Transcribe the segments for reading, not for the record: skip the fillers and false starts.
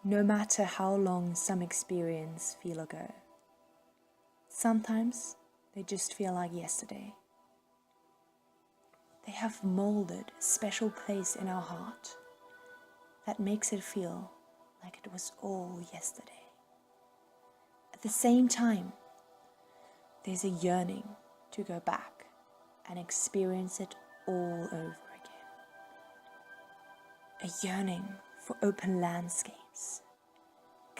no matter how long some experience feel ago. Sometimes they just feel like yesterday. They have molded a special place in our heart that makes it feel like it was all yesterday. At the same time, there's a yearning to go back and experience it all over again. A yearning for open landscapes,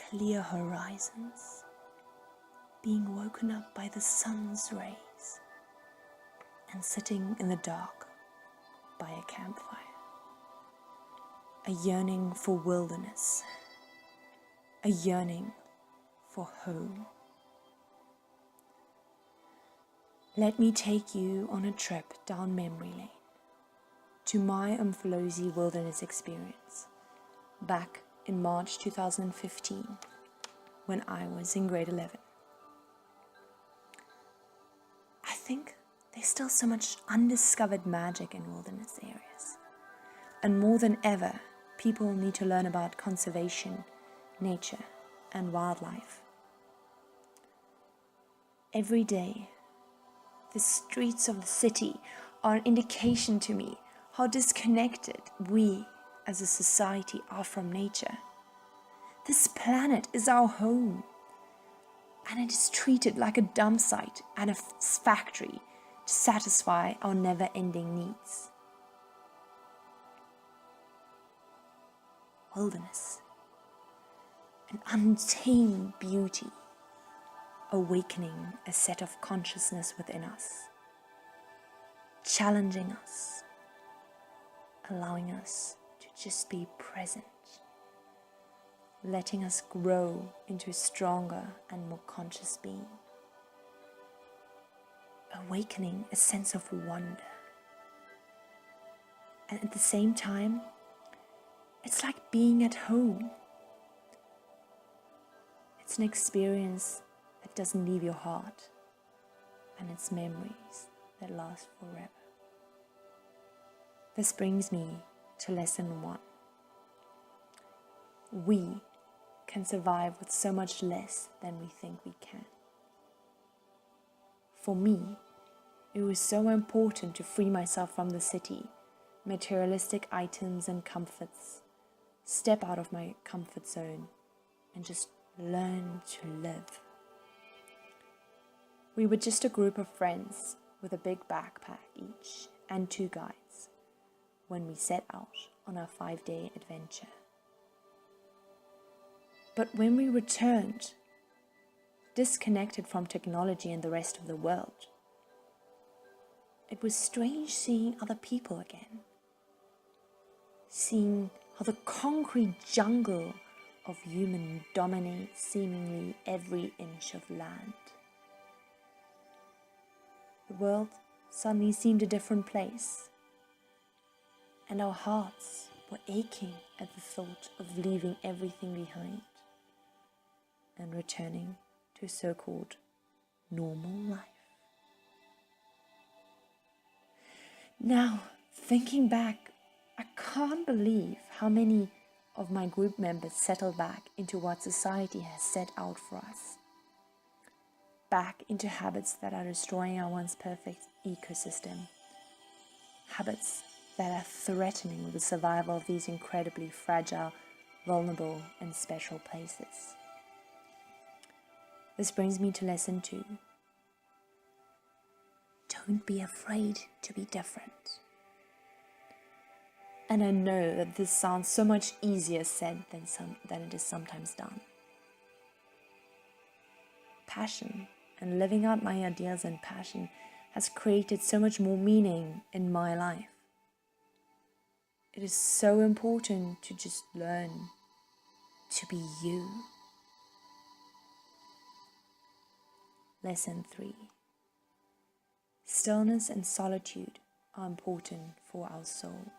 clear horizons, being woken up by the sun's rays, and sitting in the dark by a campfire. A yearning for wilderness, a yearning for home. Let me take you on a trip down memory lane to my Umfolozi wilderness experience back in March 2015 when I was in grade 11. I think there's still so much undiscovered magic in wilderness areas, and more than ever, people need to learn about conservation, nature, and wildlife. Every day, the streets of the city are an indication to me how disconnected we as a society are from nature. This planet is our home, and it is treated like a dump site and a factory to satisfy our never-ending needs. Wilderness, an untamed beauty, awakening a set of consciousness within us, challenging us, allowing us to just be present, letting us grow into a stronger and more conscious being, awakening a sense of wonder. And at the same time, it's like being at home. It's an experience that doesn't leave your heart, and it's memories that last forever. This brings me to lesson 1. We can survive with so much less than we think we can. For me, it was so important to free myself from the city, materialistic items and comforts, step out of my comfort zone, and just learn to live. We were just a group of friends with a big backpack each and 2 guides when we set out on our 5-day adventure. But when we returned, disconnected from technology and the rest of the world, it was strange seeing other people again, seeing how the concrete jungle of human dominates seemingly every inch of land. The world suddenly seemed a different place, and our hearts were aching at the thought of leaving everything behind and returning to so-called normal life. Now, thinking back, I can't believe how many of my group members settled back into what society has set out for us. Back into habits that are destroying our once perfect ecosystem. Habits that are threatening the survival of these incredibly fragile, vulnerable, and special places. This brings me to lesson 2. Don't be afraid to be different. And I know that this sounds so much easier said than it is sometimes done. Passion and living out my ideas and passion has created so much more meaning in my life. It is so important to just learn to be you. Lesson 3. Stillness and solitude are important for our soul.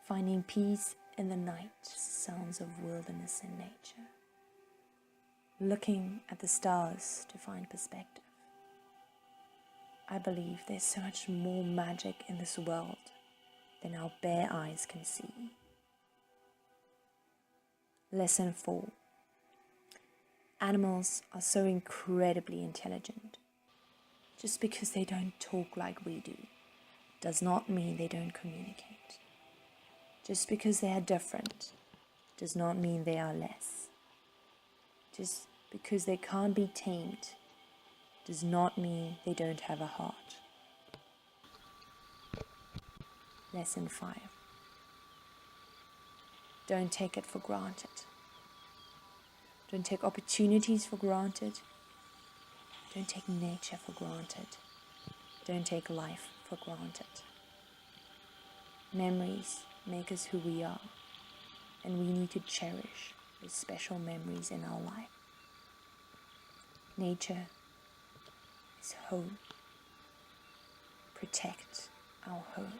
Finding peace in the night sounds of wilderness and nature. Looking at the stars to find perspective. I believe there's so much more magic in this world than our bare eyes can see. Lesson 4. Animals are so incredibly intelligent. Just because they don't talk like we do does not mean they don't communicate. Just because they are different does not mean they are less. Just because they can't be tamed does not mean they don't have a heart. Lesson 5. Don't take it for granted. Don't take opportunities for granted. Don't take nature for granted. Don't take life for granted. Memories make us who we are, and we need to cherish the special memories in our life. Nature is home. Protect our home.